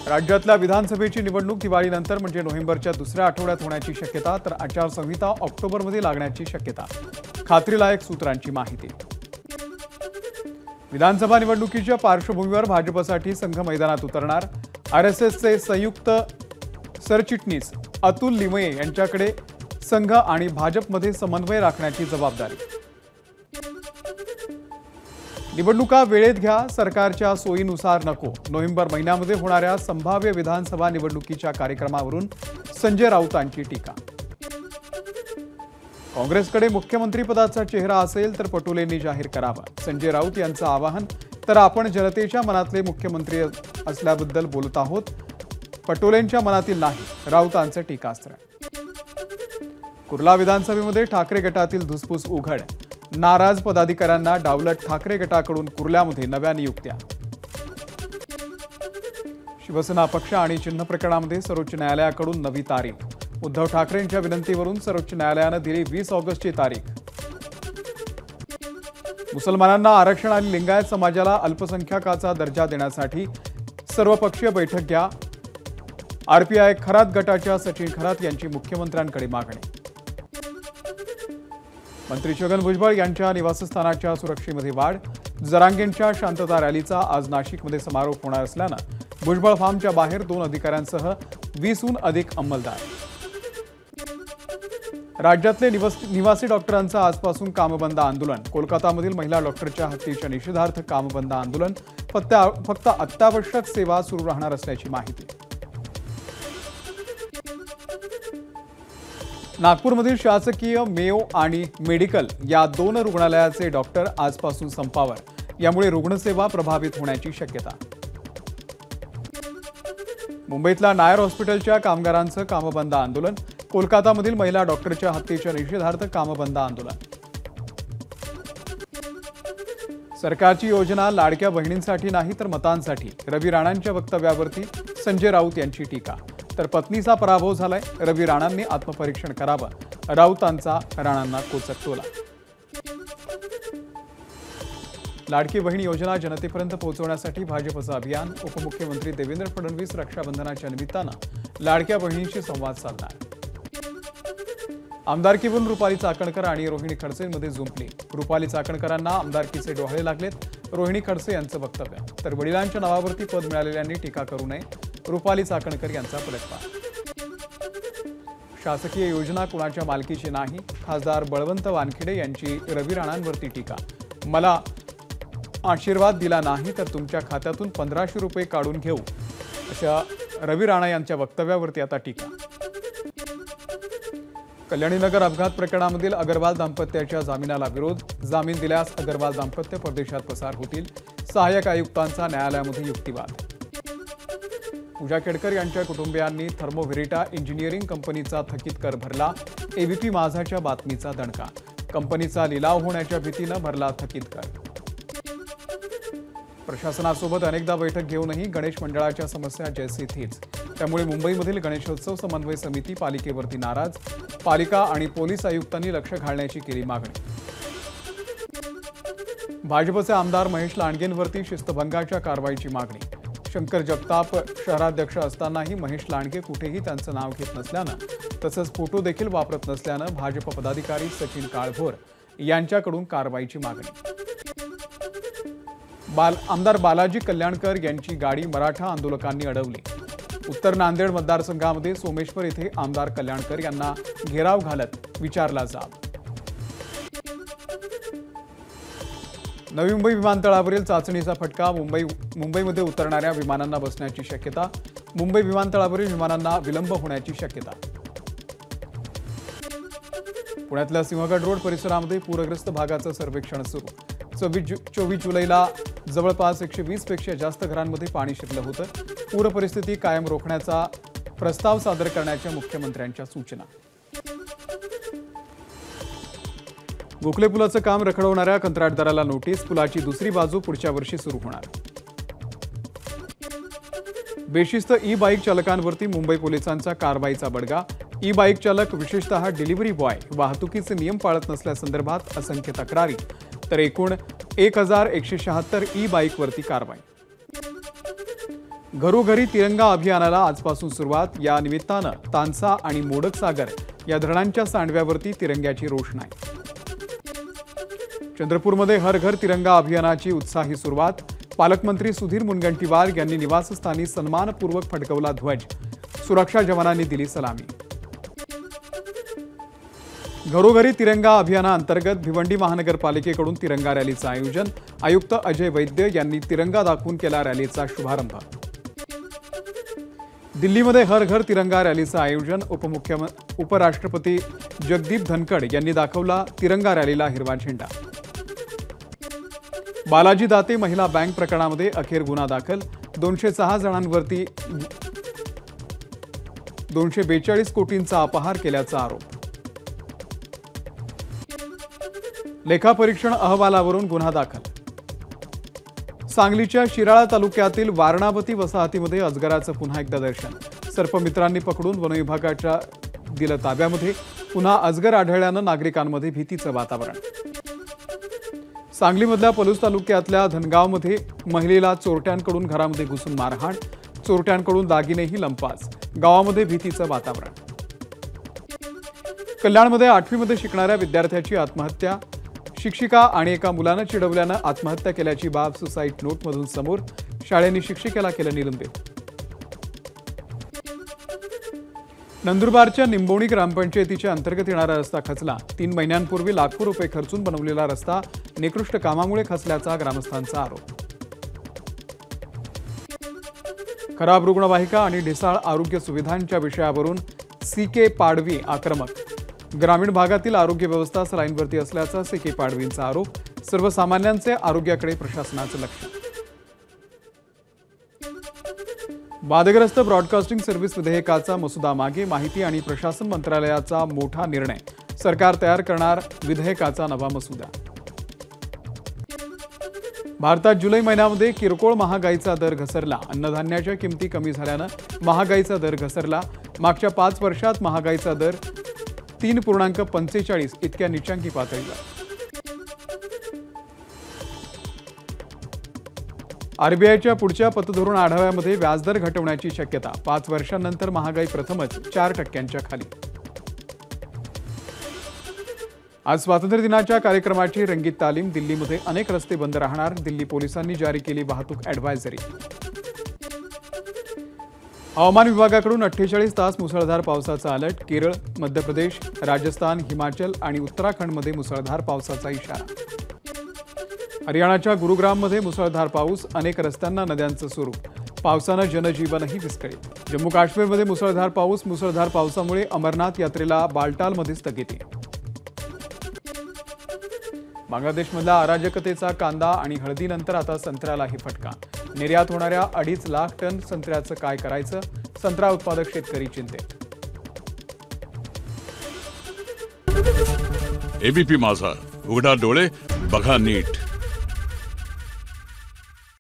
राज्यातल्या विधानसभेची निवडणूक दिवाळीनंतर म्हणजे नोव्हेंबरच्या दुसऱ्या आठवड्यात होण्याची शक्यता, तर आचारसंहिता ऑक्टोबरमध्ये लागण्याची शक्यता, खात्रीलायक सूत्रांची माहिती। विधानसभा निवडणुकीच्या पार्श्वभूमीवर भाजपसाठी संघ मैदानात उतरणार। आरएसएसचे संयुक्त सरचिटणीस अतुल लिमये यांच्याकडे संघ आणि भाजपमध्ये समन्वय राखण्याची जबाबदारी। निवडणुका वेळेत घ्या, सरकारच्या सोयीनुसार नको। नोव्हेंबर महिन्यामध्ये होणाऱ्या संभाव्य विधानसभा निवडणुकीच्या कार्यक्रमावरून संजय राऊतांची टीका। काँग्रेसकडे मुख्यमंत्री पदाचा चेहरा असेल तर पटोलेंनी जाहीर करावा, संजय राऊत यांचं आवाहन। तर आपण जनतेच्या मनातले मुख्यमंत्री असल्याबद्दल बोलत आहोत, पटोलेंच्या मनातील नाही, राऊतांचं टीकास्त्र। कुर्ला विधानसभेमध्ये ठाकरे गटातील धुसफूस उघड, नाराज पदाधिकाऱ्यांना डावलत ठाकरे गटाकडून कुर्ल्यामध्ये नव्या नियुक्त्या। शिवसेना पक्ष आणि चिन्ह प्रकरणामध्ये सर्वोच्च न्यायालयाकडून नवी तारीख, उद्धव ठाकरेंच्या विनंतीवरून सर्वोच्च न्यायालयाने दिली 20 ऑगस्टची तारीख। मुसलमानांना आरक्षण आणि लिंगायत समाजाला अल्पसंख्याकाचा दर्जा देण्यासाठी सर्वपक्षीय बैठक घ्या, आरपीआय खरात गटाच्या सचिन खरात यांची मुख्यमंत्र्यांकडे मागणी। मंत्री छगन भुजबळ यांच्या निवासस्थानाच्या सुरक्षेमध्ये वाढ, जरांगेंच्या शांतता रॅलीचा आज नाशिकमध्ये समारोप होणार असल्यानं भुजबळ फार्मच्या बाहेर 2 अधिकाऱ्यांसह 20हून अधिक अंमलदार। राज्यातले निवासी डॉक्टरांचं आजपासून कामबंद आंदोलन, कोलकातामधील महिला डॉक्टरच्या हत्येच्या निषेधार्थ कामबंद आंदोलन, फक्त अत्यावश्यक सेवा सुरू राहणार असल्याची माहिती। नागपूरमधील शासकीय मेयो आणि मेडिकल या 2 रुग्णालयाचे डॉक्टर आजपासून संपावर, यामुळे रुग्णसेवा प्रभावित होण्याची शक्यता। मुंबईतल्या नायर हॉस्पिटलच्या कामगारांचं कामबंद आंदोलन, कोलकातामधील महिला डॉक्टरच्या हत्येच्या निषेधार्थ कामबंद आंदोलन। सरकारची योजना लाडक्या बहिणींसाठी नाही तर मतांसाठी, रवी राणांच्या वक्तव्यावरती संजय राऊत यांची टीका। तर पत्नीचा पराभव झालाय, रवी राणांनी आत्मपरीक्षण करावं, राऊतांचा राणांना कोचक टोला। लाडकी बहीण योजना जनतेपर्यंत पोहोचवण्यासाठी भाजपचं अभियान, उपमुख्यमंत्री देवेंद्र फडणवीस रक्षाबंधनाच्या निमित्तानं लाडक्या बहिणींशी संवाद साधणार। आमदारकीवरून रुपाली चाकणकर आणि रोहिणी खडसेंमध्ये जुंपली, रुपाली चाकणकरांना आमदारकीचे डोहाळे लागलेत, रोहिणी खडसे यांचं वक्तव्य। तर वडिलांच्या नावावरती पद मिळालेल्यांनी टीका करू नये, रुपाली चाकणकर यांचा पलटवार। शासकीय योजना कुणाच्या मालकीची नाही, खासदार बळवंत वानखेडे यांची रवी राणांवरती टीका। मला आशीर्वाद दिला नाही तर तुमच्या खात्यातून 1500 रुपये काढून घेऊ, अशा रवी राणा यांच्या वक्तव्यावरती आता टीका। कल्याणीनगर अपघात प्रकरणामधील अग्रवाल दाम्पत्याच्या जामिनाला विरोध, जामीन दिल्यास अग्रवाल दाम्पत्य परदेशात पसार होतील, सहाय्यक आयुक्तांचा न्यायालयामध्ये युक्तिवाद। पूजा केडकर यांच्या कुटुंबियांनी थर्मोव्हेरिटा इंजिनिअरिंग कंपनीचा थकीत कर भरला, एबीपी माझाच्या बातमीचा दणका, कंपनीचा लिलाव होण्याच्या भीतीनं भरला थकीत कर। प्रशासनासोबत अनेकदा बैठक घेऊनही गणेश मंडळाच्या समस्या जैसे थेच, त्यामुळे मुंबईमधील गणेशोत्सव समन्वय समिती पालिकेवरती नाराज, पालिका आणि पोलीस आयुक्तांनी लक्ष घालण्याची केली मागणी। भाजपचे आमदार महेश लांडगेंवरती शिस्तभंगाच्या कारवाईची मागणी, शंकर जगताप शहराध्यक्ष असतानाही महेश लांडगे कुठेही त्यांचं नाव घेत नसल्यानं तसंच फोटो देखील वापरत नसल्यानं भाजप पदाधिकारी सचिन काळभोर यांच्याकडून कारवाईची मागणी। आमदार बालाजी कल्याणकर यांची गाडी मराठा आंदोलकांनी अडवली, उत्तर नांदेड मतदारसंघामध्ये सोमेश्वर येथे आमदार कल्याणकर यांना घेराव घालत विचारला जाब। नवी मुंबई विमानतळावरील चाचणीचा फटका, मुंबईमध्ये उतरणाऱ्या विमानांना बसण्याची शक्यता, मुंबई विमानतळावरील विमानांना विलंब होण्याची शक्यता। पुण्यातल्या सिंहगड रोड परिसरामध्ये पूरग्रस्त भागाचं सर्वेक्षण सुरू, 24 जुलैला जवळपास 120 पेक्षा जास्त घरांमध्ये पाणी शिरलं होतं, पूर परिस्थिती कायम रोखण्याचा प्रस्ताव सादर करण्याच्या मुख्यमंत्र्यांच्या सूचना। गोखले पुलाचं काम रखडवणाऱ्या कंत्राटदाराला नोटीस, पुलाची दुसरी बाजू पुढच्या वर्षी सुरू होणार। बेशिस्त ई बाईक चालकांवरती मुंबई पोलिसांचा कारवाईचा बडगा, ई बाईक चालक विशेषतः डिलिव्हरी बॉय वाहतुकीचे नियम पाळत नसल्यासंदर्भात असंख्य तक्रारी, तर एकूण 1176 ई बाईकवरती कारवाई। घरोघरी तिरंगा अभियानाला आजपासून सुरुवात. या निमित्तानं तानसा आणि मोडक सागर या धरणांच्या सांडव्यावरती तिरंग्याची रोषणाई. चंद्रपूरमध्ये हर घर तिरंगा अभियानाची उत्साही सुरुवात. पालकमंत्री सुधीर मुनगंटीवार यांनी निवासस्थानी सन्मानपूर्वक फडकवला ध्वज. सुरक्षा जवानांनी दिली सलामी. घरोघरी तिरंगा अभियानाअंतर्गत भिवंडी महानगरपालिकेकडून तिरंगा रॅलीचं आयोजन. आयुक्त अजय वैद्य यांनी तिरंगा दाखवून केला रॅलीचा शुभारंभ. दिल्लीमध्ये हर घर तिरंगा रॅलीचं आयोजन. उपराष्ट्रपती जगदीप धनखड यांनी दाखवला तिरंगा रॅलीला हिरवा झेंडा. बालाजी दाते महिला बँक प्रकरणामध्ये अखेर गुन्हा दाखल. 206 जणांवरती 242 कोटींचा अपहार केल्याचा आरोप. लेखापरीक्षण अहवालावरून गुन्हा दाखल. सांगलीच्या शिराळा तालुक्यातील वारणावती वसाहतीमध्ये अजगराचं पुन्हा एकदा दर्शन. सर्पमित्रांनी पकडून वनविभागाच्या दिलं ताब्यामध्ये. पुन्हा अजगर आढळल्यानं नागरिकांमध्ये भीतीचं वातावरण. सांगलीमधल्या पलूस तालुक्यातल्या धनगावमध्ये महिलेला चोरट्यांकडून घरामध्ये घुसून मारहाण. चोरट्यांकडून दागिनेही लंपास. गावामध्ये भीतीचं वातावरण. कल्याणमध्ये 8वीमध्ये शिकणाऱ्या विद्यार्थ्याची आत्महत्या. शिक्षिका आणि एका मुलानं चिडवल्यानं आत्महत्या केल्याची बाब सुसाईड नोटमधून समोर. शाळेने शिक्षिकेला केलं निलंबित. नंदुरबारच्या निंबोणी ग्रामपंचायतीच्या अंतर्गत येणारा रस्ता खचला. 3 महिन्यांपूर्वी लाखो रुपये खर्चून बनवलेला रस्ता निकृष्ट कामामुळे खचल्याचा ग्रामस्थांचा आरोप. खराब रुग्णवाहिका आणि ढिसाळ आरोग्य सुविधांच्या विषयावरून CK पाडवी आक्रमक. ग्रामीण भागातील आरोग्य व्यवस्था सलाईनवरती असल्याचा CK पाडवींचा आरोप. सर्वसामान्यांचे आरोग्याकडे प्रशासनाचं लक्ष. वादग्रस्त ब्रॉडकास्टिंग सर्व्हिस विधेयकाचा मसुदा मागे. माहिती आणि प्रशासन मंत्रालयाचा मोठा निर्णय. सरकार तयार करणार विधेयकाचा नवा मसुदा. भारतात जुलै महिन्यामध्ये किरकोळ महागाईचा दर घसरला. अन्नधान्याच्या किमती कमी झाल्यानं महागाईचा दर घसरला. मागच्या 5 वर्षात महागाईचा दर 3.45 इतक्या निचांकी पातळीवर. RBIच्या पुढच्या पतधोरण आढाव्यामध्ये व्याजदर घटवण्याची शक्यता. 5 वर्षांनंतर महागाई प्रथमच 4% खाली. आज स्वातंत्र्य दिनाच्या कार्यक्रमाची रंगीत तालीम. दिल्लीमध्ये अनेक रस्ते बंद राहणार. दिल्ली पोलिसांनी जारी केली वाहतूक ॲडव्हायझरी. हवामान विभागाकडून 48 तास मुसळधार पावसाचा अलर्ट. केरळ, मध्य प्रदेश, राजस्थान, हिमाचल आणि उत्तराखंडमध्ये मुसळधार पावसाचा इशारा. हरियाणाच्या गुरुग्राममध्ये मुसळधार पाऊस. अनेक रस्त्यांना नद्यांचं स्वरूप. पावसानं जनजीवनही विस्कळीत. जम्मू काश्मीरमध्ये मुसळधार पाऊस. मुसळधार पावसामुळे अमरनाथ यात्रेला बालटालमध्ये स्थगिती. बांगलादेशमधल्या अराजकतेचा कांदा आणि हळदीनंतर आता संत्र्यालाही फटका. निर्यात होणाऱ्या 2.5 लाख टन संत्र्याचं काय करायचं? संत्रा उत्पादक शेतकरी चिंतेत. ABP माझा, उघडा डोळे बघा नीट.